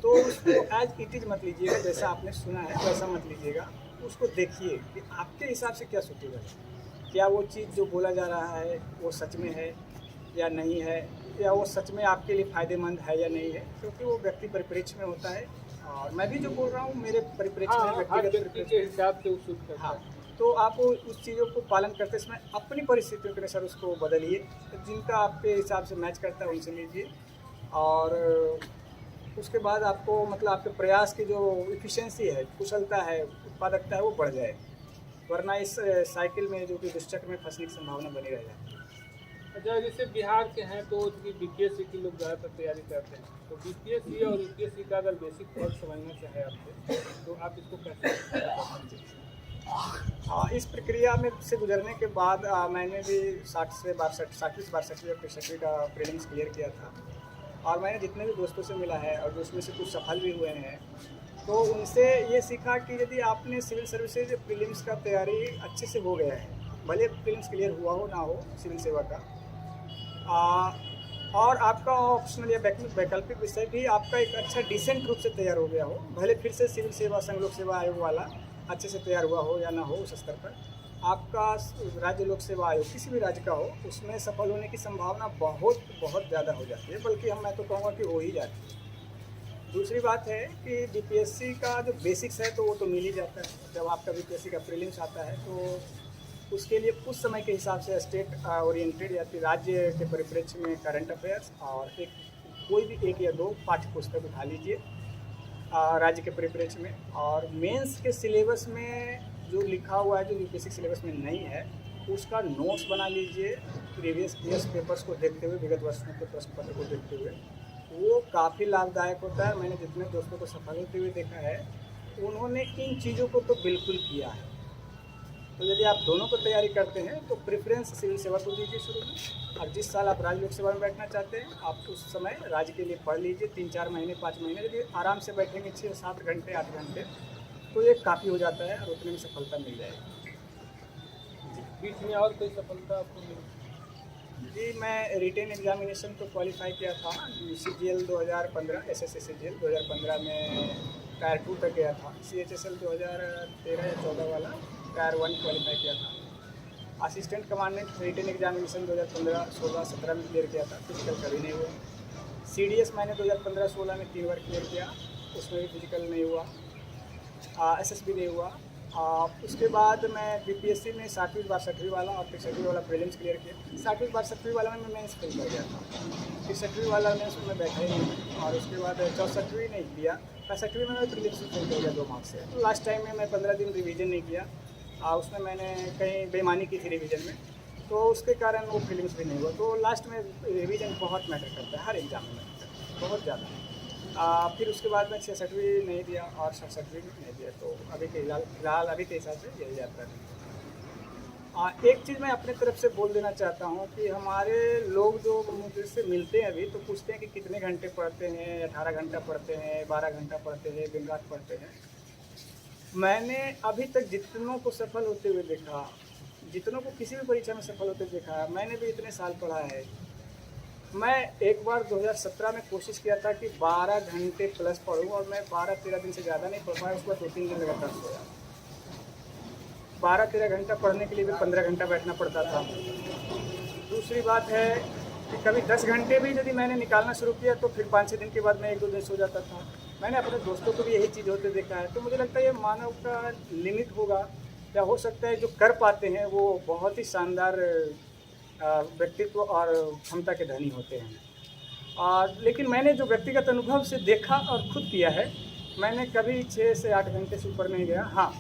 तो उसको एज इट इज़ मत लीजिएगा, जैसा आपने सुना है वैसा मत लीजिएगा। उसको देखिए कि आपके हिसाब से क्या सूटेबल है, क्या वो चीज़ जो बोला जा रहा है वो सच में है या नहीं है, या वो सच में आपके लिए फ़ायदेमंद है या नहीं है, क्योंकि वो व्यक्ति परिप्रेक्ष्य में होता है और मैं भी जो बोल रहा हूँ मेरे परिप्रेक्ष्य में, हर व्यक्तिगत व्यक्ति परिप्रेक्ष्य के में। हिसाब से वो सूट करता हाँ, है। तो आप उस चीज़ों को पालन करते समय अपनी परिस्थितियों के अनुसार उसको बदलिए। तो जिनका आपके हिसाब से मैच करता है उनसे लीजिए और उसके बाद आपको मतलब आपके प्रयास की जो एफिशिएंसी है, कुशलता है, उत्पादकता है, वो बढ़ जाए। वरना इस साइकिल में जो कि दुष्चक्र में फंसने की संभावना बनी रह जाती है। अच्छा, जैसे बिहार के हैं तो बीपीएससी की लोग ज़्यादातर तैयारी करते हैं, तो बीपीएससी और यूपीएससी का अगर बेसिक फर्क समझना चाहे आपसे तो आप इसको कैसे? इस प्रक्रिया में से गुजरने के बाद मैंने भी 60 से 62 या 63 का प्रीलिम्स क्लियर किया था और मैंने जितने भी दोस्तों से मिला है और उसमें से कुछ सफल भी हुए हैं, तो उनसे ये सीखा कि यदि आपने सिविल सर्विसेज प्रीलिम्स का तैयारी अच्छे से हो गया है, भले प्रीलिम्स क्लियर हुआ हो ना हो सिविल सेवा का, और आपका ऑप्शनल या वैकल्पिक विषय भी आपका एक अच्छा डिसेंट रूप से तैयार हो गया हो, भले फिर से सिविल सेवा संघ लोक सेवा आयोग वाला अच्छे से तैयार हुआ हो या ना हो, उस स्तर पर आपका राज्य लोक सेवा आयोग किसी भी राज्य का हो, उसमें सफल होने की संभावना बहुत बहुत ज़्यादा हो जाती है, बल्कि मैं तो कहूँगा कि हो ही जाती है। दूसरी बात है कि बीपीएससी का जो बेसिक्स है तो वो तो मिल ही जाता है। जब आपका बीपीएससी का प्रीलिम्स आता है तो उसके लिए उस समय के हिसाब से स्टेट ओरिएंटेड या फिर राज्य के परिप्रेक्ष्य में करंट अफेयर्स और कोई भी एक या दो पाठ्य पुस्तक उठा लीजिए राज्य के परिप्रेक्ष्य में, और मेंस के सिलेबस में जो लिखा हुआ है जो यूपीएससी सिलेबस में नहीं है उसका नोट्स बना लीजिए प्रीवियस ईयर्स पेपर्स को देखते हुए, विगत वर्षों के प्रश्न पत्र को देखते हुए। वो काफ़ी लाभदायक होता है। मैंने जितने दोस्तों को सफल होते हुए देखा है उन्होंने इन चीज़ों को तो बिल्कुल किया है। तो यदि आप दोनों को तैयारी करते हैं तो प्रेफरेंस सिविल सेवा को दीजिए शुरू में, और जिस साल आप राज्य लोक सेवा में बैठना चाहते हैं आप उस समय राज्य के लिए पढ़ लीजिए 3-4 महीने 5 महीने, यदि आराम से बैठेंगे 6-7 घंटे 8 घंटे तो ये काफ़ी हो जाता है और उतने में सफलता मिल जाएगी। बीच में और कोई सफलता आपको मिली? जी, मैं रिटेन एग्जामिनेशन को क्वालिफाई किया था CGL 2015, SSC CGL 2015 में टायर 2 तक गया था। CHSL 2013 या 14 वाला टायर 1 क्वालिफाई किया था। असिस्टेंट कमांडेंट रिटेन एग्जामिनेशन 2015, 16, 17 में क्लियर किया था, फिजिकल कभी नहीं हुआ। CDS मैंने 2015-16 में 3 बार क्लियर किया, उसमें भी फिजिकल नहीं हुआ। SSB नहीं हुआ। उसके बाद मैं बीपीएससी में 7वीं बार 6वीं वाला और फिर 6वीं वाला प्रीलिम्स क्लियर किया। 7वीं बार 6वीं वाला में मैं मेंस फेल कर गया था, फिर 6वीं वाला मेंस में बैठा ही नहीं, और उसके बाद 64वीं नहीं किया, 65वीं में मैं प्रीलिम्स में फेल कर गया 2 मार्क्स से। तो लास्ट टाइम में मैं 15 दिन रिवीजन नहीं किया, उसमें मैंने कहीं बेईमानी की थी रिवीजन में, तो उसके कारण वो प्रीलिम्स भी नहीं हुआ। तो लास्ट में रिवीजन बहुत मैटर करता है, हर एग्जाम में मैटर करता है, बहुत ज़्यादा। फिर उसके बाद मैं 66वीं नहीं दिया और 67वीं भी नहीं दिया, तो अभी के फिलहाल अभी के हिसाब से यही यात्रा है। एक चीज़ मैं अपने तरफ से बोल देना चाहता हूँ कि हमारे लोग जो मुझसे मिलते हैं अभी, तो पूछते हैं कि कितने घंटे पढ़ते हैं, 18 घंटा पढ़ते हैं, 12 घंटा पढ़ते हैं, दिन रात पढ़ते हैं। मैंने अभी तक जितनों को सफल होते हुए देखा, जितनों को किसी भी परीक्षा में सफल होते देखा है, मैंने भी इतने साल पढ़ा है। मैं एक बार 2017 में कोशिश किया था कि 12 घंटे प्लस पढूं, और मैं 12-13 दिन से ज़्यादा नहीं पढ़ पाया, उसके बाद 2-3 दिन लगातार सोया। 12-13 घंटा पढ़ने के लिए भी 15 घंटा बैठना पड़ता था। दूसरी बात है कि कभी 10 घंटे भी यदि मैंने निकालना शुरू किया तो फिर 5-6 दिन के बाद मैं 1-2 दिन सो जाता था। मैंने अपने दोस्तों को भी यही चीज़ होते देखा है, तो मुझे लगता है ये मानव का लिमिट होगा, या हो सकता है जो कर पाते हैं वो बहुत ही शानदार व्यक्तित्व और क्षमता के धनी होते हैं। लेकिन मैंने जो व्यक्तिगत अनुभव से देखा और खुद किया है, मैंने कभी 6 से 8 घंटे से ऊपर नहीं गया। हाँ,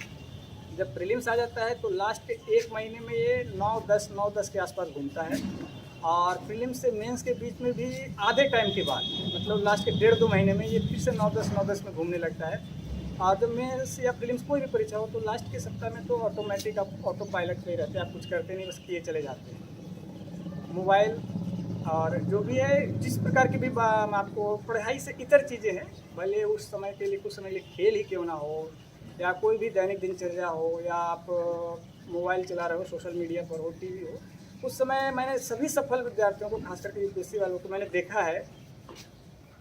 जब प्रीलिम्स आ जाता है तो लास्ट के 1 महीने में ये 9-10 के आसपास घूमता है, और प्रीलिम्स से मेंस के बीच में भी आधे टाइम के बाद, मतलब लास्ट के 1.5-2 महीने में ये फिर से 9-10 में घूमने लगता है। और जब मेंस या प्रीलिम्स कोई भी परीक्षा हो तो लास्ट के सप्ताह में तो ऑटोमेटिक आप ऑटो पायलट पे ही रहते हैं, आप कुछ करते नहीं, बस किए चले जाते हैं। मोबाइल और जो भी है, जिस प्रकार की भी आपको पढ़ाई से इतर चीज़ें हैं, भले उस समय के लिए कुछ समय के लिए खेल ही क्यों ना हो, या कोई भी दैनिक दिनचर्या हो, या आप मोबाइल चला रहे हो, सोशल मीडिया पर हो, टीवी हो, उस समय मैंने सभी सफल विद्यार्थियों को, खास करके यूपीएससी वालों को मैंने देखा है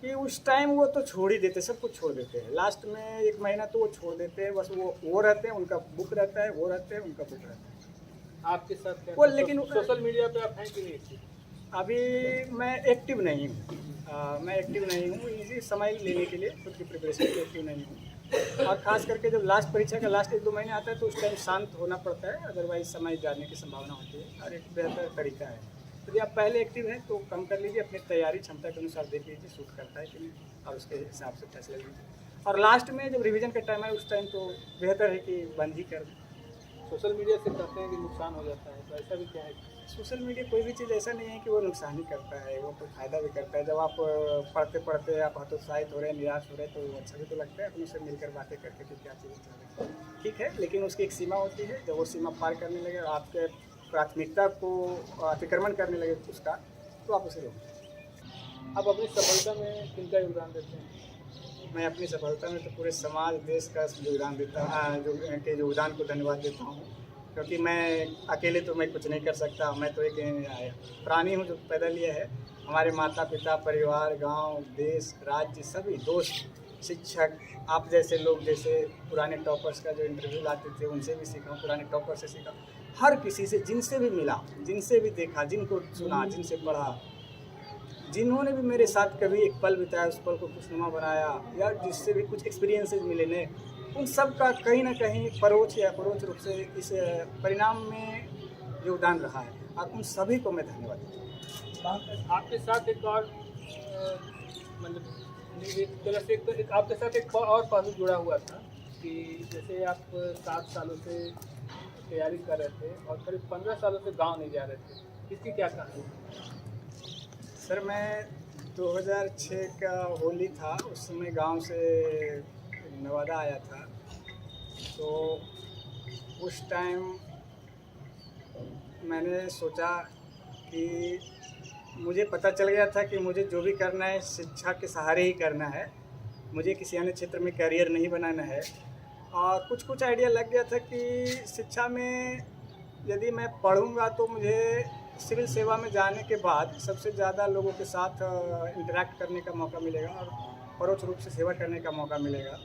कि उस टाइम वो तो छोड़ ही देते, सब कुछ छोड़ देते हैं। लास्ट में 1 महीना तो वो छोड़ देते हैं, बस वो रहते हैं, उनका बुक रहता है, वो रहते हैं, उनका बुक रहता है। आपके साथ क्या वो लेकिन सोशल मीडिया पे आप हैं कि नहीं? अभी मैं एक्टिव नहीं हूँ, मैं एक्टिव नहीं हूँ, इसी समय लेने के लिए खुद की प्रिपरेशन के एक्टिव नहीं हूँ। और ख़ास करके जब लास्ट परीक्षा का लास्ट 1-2 महीने आता है तो उस टाइम शांत होना पड़ता है, अदरवाइज समय जाने की संभावना होती है, और एक बेहतर तरीका है। यदि आप पहले एक्टिव हैं तो कम कर लीजिए, अपनी तैयारी क्षमता के अनुसार देख लीजिए सूट करता है कि नहीं, और उसके हिसाब से फैसले लीजिए। और लास्ट में जब रिवीजन का टाइम है उस टाइम तो बेहतर है कि बंद ही कर दें। सोशल मीडिया से कहते हैं कि नुकसान हो जाता है, तो ऐसा भी क्या है? सोशल मीडिया कोई भी चीज़ ऐसा नहीं है कि वो नुकसान ही करता है, वो तो फ़ायदा भी करता है। जब आप पढ़ते पढ़ते आप हतोत्साहित हो रहे हैं, निराश हो रहे हैं, तो अच्छा भी तो लगता है अपने से मिलकर बातें करके कि क्या चीज़ें चल रही है। ठीक है, लेकिन उसकी एक सीमा होती है, जब वो सीमा पार करने लगे और आपके प्राथमिकता को अतिक्रमण करने लगे उसका, तो आप उसे रोकें। आप अपनी सफलता में किनका योगदान देते हैं? मैं अपनी सफलता में तो पूरे समाज, देश का योगदान देता के योगदान को धन्यवाद देता हूँ, क्योंकि मैं अकेले तो मैं कुछ नहीं कर सकता। मैं तो एक प्राणी हूँ जो पैदा लिया है। हमारे माता पिता, परिवार, गांव, देश, राज्य, सभी दोस्त, शिक्षक, आप जैसे लोग, जैसे पुराने टॉपर्स का जो इंटरव्यू लाते थे उनसे भी सीखा, पुराने टॉपर से सीखा, हर किसी से, जिनसे भी मिला, जिनसे भी देखा, जिनको सुना, जिनसे पढ़ा, जिन्होंने भी मेरे साथ कभी एक पल बिताया, उस पल को खुशनुमा बनाया, या जिससे भी कुछ एक्सपीरियंसेस मिले नए, उन सब का कहीं ना कहीं परोक्ष या अपरोक्ष रूप से इस परिणाम में योगदान रहा है, और उन सभी को मैं धन्यवाद देता हूँ। आपके साथ एक और मतलब एक तरह से एक आपके साथ एक और पहलू जुड़ा हुआ था कि जैसे आप 7 सालों से तैयारी कर रहे थे और करीब 15 सालों से गांव नहीं जा रहे थे, इसकी क्या कहानी? सर, मैं 2006 का होली था, उस समय गांव से नवादा आया था, तो उस टाइम मैंने सोचा कि मुझे पता चल गया था कि मुझे जो भी करना है शिक्षा के सहारे ही करना है, मुझे किसी अन्य क्षेत्र में करियर नहीं बनाना है। और कुछ आइडिया लग गया था कि शिक्षा में यदि मैं पढ़ूंगा तो मुझे सिविल सेवा में जाने के बाद सबसे ज़्यादा लोगों के साथ इंटरेक्ट करने का मौका मिलेगा और परोक्ष रूप से सेवा करने का मौका मिलेगा।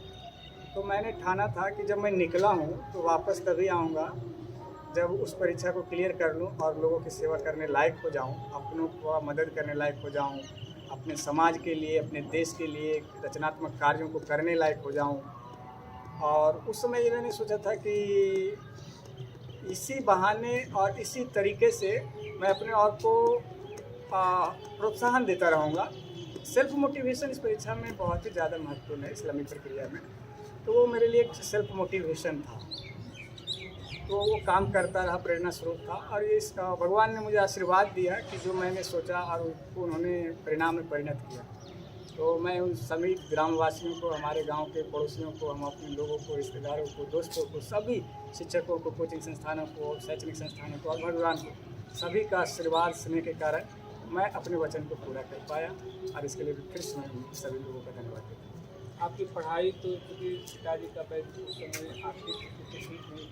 तो मैंने ठाना था कि जब मैं निकला हूँ तो वापस तभी आऊँगा जब उस परीक्षा को क्लियर कर लूँ और लोगों की सेवा करने लायक हो जाऊँ, अपनों को मदद करने लायक हो जाऊँ, अपने समाज के लिए, अपने देश के लिए रचनात्मक कार्यों को करने लायक हो जाऊँ। और उस समय इन्होंने सोचा था कि इसी बहाने और इसी तरीके से मैं अपने आप को प्रोत्साहन देता रहूँगा। सेल्फ मोटिवेशन इस परीक्षा में बहुत ही ज़्यादा महत्वपूर्ण है, इस्लामिक प्रक्रिया में। तो वो मेरे लिए एक सेल्फ मोटिवेशन था, तो वो काम करता रहा, प्रेरणा स्रोत था। और इसका भगवान ने मुझे आशीर्वाद दिया कि जो मैंने सोचा और उसको उन्होंने परिणाम में परिणत किया। तो मैं उन सभी ग्रामवासियों को, हमारे गांव के पड़ोसियों को, हम अपने लोगों को, रिश्तेदारों को, दोस्तों को, सभी शिक्षकों को, कोचिंग संस्थानों को, शैक्षणिक संस्थानों को और भगवान को, सभी का आशीर्वाद स्नेह के कारण मैं अपने वचन को पूरा कर पाया। और इसके लिए फिर से मैं सभी लोगों का धन्यवाद देता हूँ। आपकी पढ़ाई तो क्योंकि पिताजी का पैसे उस समय आपकी स्थिति ठीक नहीं,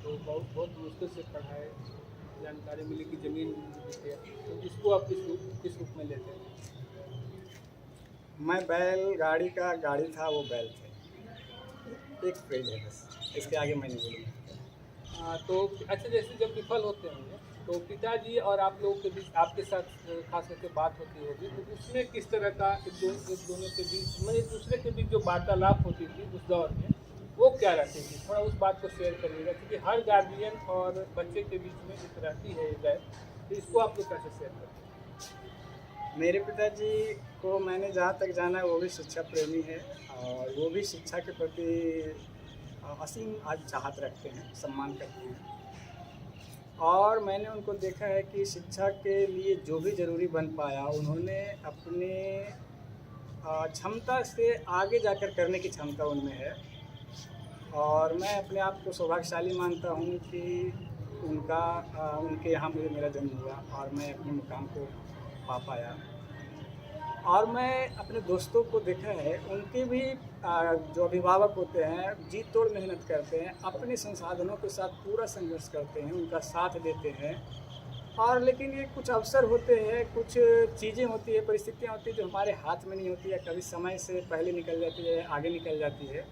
तो बहुत मुश्किल से पढ़ाए, जानकारी मिली कि ज़मीन है, तो इसको आप किस रूप में लेते हैं? मैं बैलगाड़ी का गाड़ी था, वो बैल थे, एक फ्रेज है बस, इसके आगे मैं नहीं बोलूँगा। तो अच्छा, जैसे जब विफल होते होंगे तो पिताजी और आप लोगों के बीच आपके साथ खास करके बात होती होगी, तो उसमें किस तरह का एक दोनों के बीच में एक दूसरे के बीच जो वार्तालाप होती थी उस दौर में, वो क्या रहती थी? थोड़ा उस बात को शेयर करिएगा, क्योंकि हर गार्जियन और बच्चे के बीच में एक रहती है ये गैप, तो इसको आप लोग कैसे शेयर करते हैं? मेरे पिताजी को मैंने जहाँ तक जाना है वो भी शिक्षा प्रेमी है, और वो भी शिक्षा के प्रति असीम आज चाहत रखते हैं, सम्मान करते हैं। और मैंने उनको देखा है कि शिक्षा के लिए जो भी ज़रूरी बन पाया उन्होंने अपने क्षमता से आगे जाकर करने की क्षमता उनमें है। और मैं अपने आप को सौभाग्यशाली मानता हूँ कि उनके यहाँ मेरा जन्म हुआ और मैं अपने मुकाम को पा पाया। और मैं अपने दोस्तों को देखा है, उनके भी जो अभिभावक होते हैं जी तोड़ मेहनत करते हैं, अपने संसाधनों के साथ पूरा संघर्ष करते हैं, उनका साथ देते हैं। और लेकिन ये कुछ अवसर होते हैं, कुछ चीज़ें होती है, परिस्थितियाँ होती है जो हमारे हाथ में नहीं होती है, कभी समय से पहले निकल जाती है, आगे निकल जाती है।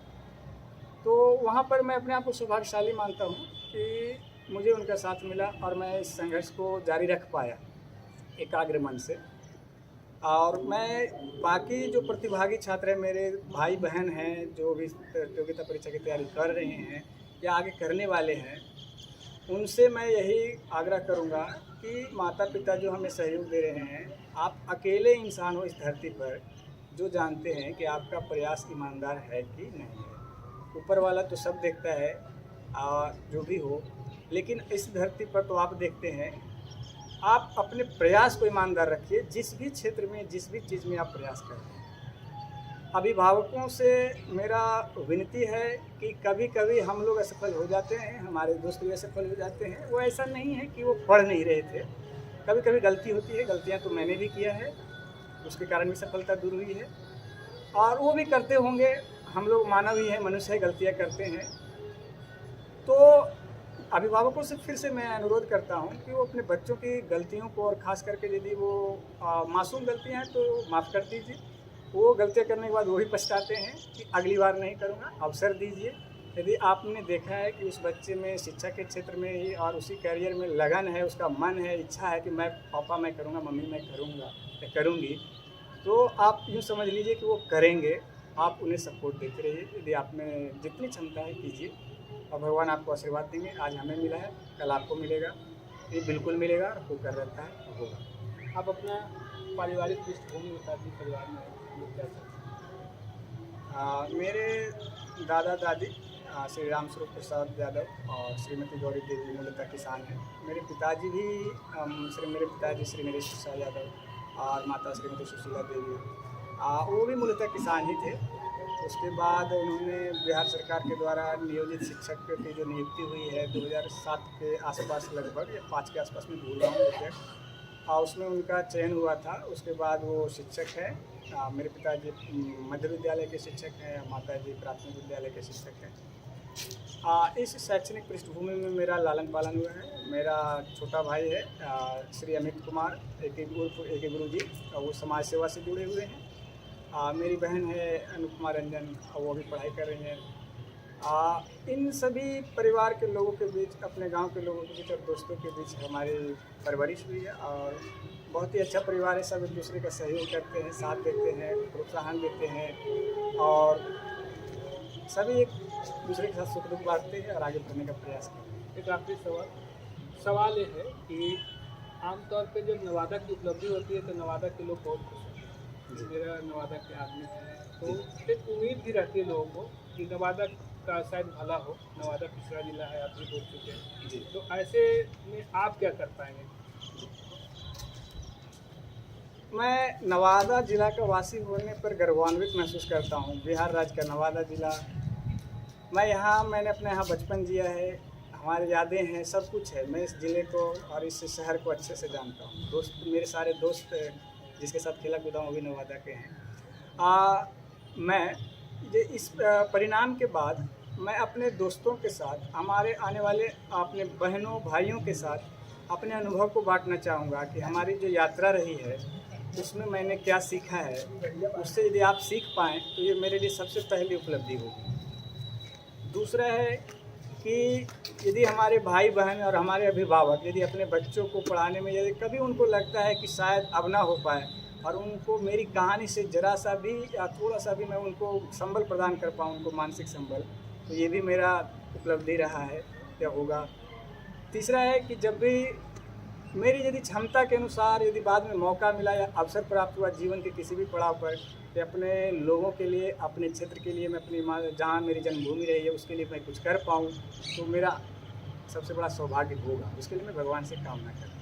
तो वहाँ पर मैं अपने आप को सौभाग्यशाली मानता हूँ कि मुझे उनका साथ मिला और मैं इस संघर्ष को जारी रख पाया एकाग्र मन से। और मैं बाकी जो प्रतिभागी छात्र हैं, मेरे भाई बहन हैं जो भी प्रतियोगिता परीक्षा की तैयारी कर रहे हैं या आगे करने वाले हैं, उनसे मैं यही आग्रह करूंगा कि माता पिता जो हमें सहयोग दे रहे हैं, आप अकेले इंसान हो इस धरती पर जो जानते हैं कि आपका प्रयास ईमानदार है कि नहीं है। ऊपर वाला तो सब देखता है जो भी हो, लेकिन इस धरती पर तो आप देखते हैं। आप अपने प्रयास को ईमानदार रखिए, जिस भी क्षेत्र में, जिस भी चीज़ में आप प्रयास करें। अभिभावकों से मेरा विनती है कि कभी कभी हम लोग असफल हो जाते हैं, हमारे दोस्त भी असफल हो जाते हैं। वो ऐसा नहीं है कि वो पढ़ नहीं रहे थे, कभी कभी गलती होती है, गलतियां तो मैंने भी किया है, उसके कारण भी सफलता दूर हुई है। और वो भी करते होंगे, हम लोग मानव ही हैं, मनुष्य है, गलतियाँ करते हैं। तो अभिभावकों से फिर से मैं अनुरोध करता हूं कि वो अपने बच्चों की गलतियों को, और ख़ास करके यदि वो मासूम गलतियां हैं तो माफ़ कर दीजिए। वो गलतियां करने के बाद वो ही पछताते हैं कि अगली बार नहीं करूंगा, अवसर दीजिए। यदि आपने देखा है कि उस बच्चे में शिक्षा के क्षेत्र में ही और उसी करियर में लगन है, उसका मन है, इच्छा है कि मैं पापा मैं करूँगा, मम्मी मैं करूँगा या करूँगी, तो आप यूँ समझ लीजिए कि वो करेंगे। आप उन्हें सपोर्ट देते रहिए, यदि आप में जितनी क्षमता है कीजिए, और भगवान आपको आशीर्वाद देंगे। आज हमें मिला है, कल आपको मिलेगा, ये बिल्कुल मिलेगा, होकर रहता है तो होगा। आप अपना पारिवारिक पृष्ठभूमि बता दीजिए, परिवार में लोग क्या करते हैं? मेरे दादा दादी श्री राम स्वरूप प्रसाद यादव और श्रीमती गौरी देवी मूलतः किसान हैं। मेरे पिताजी भी मेरे पिताजी श्री नरेश प्रसाद यादव और माता श्रीमती सुशीला देवी, वो भी मूलतः किसान ही थे। उसके बाद उन्होंने बिहार सरकार के द्वारा नियोजित शिक्षक की जो नियुक्ति हुई है 2007 के आसपास, लगभग या 5 के आसपास में भूल रहा हूँ एग्जैक्ट, उसमें उनका चयन हुआ था। उसके बाद वो शिक्षक हैं। मेरे पिताजी मध्य विद्यालय के शिक्षक हैं, माताजी प्राथमिक विद्यालय के शिक्षक हैं। इस शैक्षणिक पृष्ठभूमि में मेरा लालन पालन हुआ है। मेरा छोटा भाई है श्री अमित कुमार ए के गुरु जी, वो समाज सेवा से जुड़े हुए हैं। मेरी बहन है अनुपमा रंजन, वो भी पढ़ाई कर रही हैं। इन सभी परिवार के लोगों के बीच, अपने गांव के लोगों के बीच और दोस्तों के बीच हमारी परवरिश हुई है, और बहुत ही अच्छा परिवार है। सब एक दूसरे का सहयोग करते हैं, साथ देते हैं, प्रोत्साहन देते हैं, और सभी एक दूसरे के साथ सुख दुख बांटते हैं और आगे बढ़ने का प्रयास करते हैं। एक आखिरी सवाल ये है कि आमतौर पे जब नवादा की उपलब्धि होती है तो नवादा के लोग बहुत खुश होते हैं। मेरा नवादा के आदमी है तो एक उम्मीद भी रहती है लोगों को कि नवादा का शायद भला हो। नवादा पिछड़ा जिला है, आप भी बोल चुके हैं जी। तो ऐसे में आप क्या कर पाएंगे? मैं नवादा ज़िला का वासी होने पर गर्वान्वित महसूस करता हूँ। बिहार राज्य का नवादा ज़िला, मैंने अपने यहाँ बचपन जिया है, हमारी यादें हैं, सब कुछ है। मैं इस ज़िले को और इस शहर को अच्छे से जानता हूँ। मेरे सारे दोस्त जिसके साथ खेला कूदा हूँ वो भी नवादा के हैं। मैं इस परिणाम के बाद मैं अपने दोस्तों के साथ, हमारे आने वाले अपने बहनों भाइयों के साथ अपने अनुभव को बांटना चाहूँगा कि हमारी जो यात्रा रही है उसमें मैंने क्या सीखा है। उससे यदि आप सीख पाएँ तो ये मेरे लिए सबसे पहली उपलब्धि होगी। दूसरा है कि यदि हमारे भाई बहन और हमारे अभिभावक यदि अपने बच्चों को पढ़ाने में यदि कभी उनको लगता है कि शायद अब ना हो पाए और उनको मेरी कहानी से ज़रा सा भी या थोड़ा सा भी मैं उनको संबल प्रदान कर पाऊँ, उनको मानसिक संबल, तो ये भी मेरा उपलब्धि रहा है या होगा। तीसरा है कि जब भी मेरी यदि क्षमता के अनुसार यदि बाद में मौका मिला या अवसर प्राप्त हुआ जीवन के किसी भी पड़ाव पर कि अपने लोगों के लिए, अपने क्षेत्र के लिए, मैं अपनी जहाँ मेरी जन्मभूमि रही है उसके लिए मैं कुछ कर पाऊँ, तो मेरा सबसे बड़ा सौभाग्य होगा। उसके लिए मैं भगवान से कामना करता हूँ।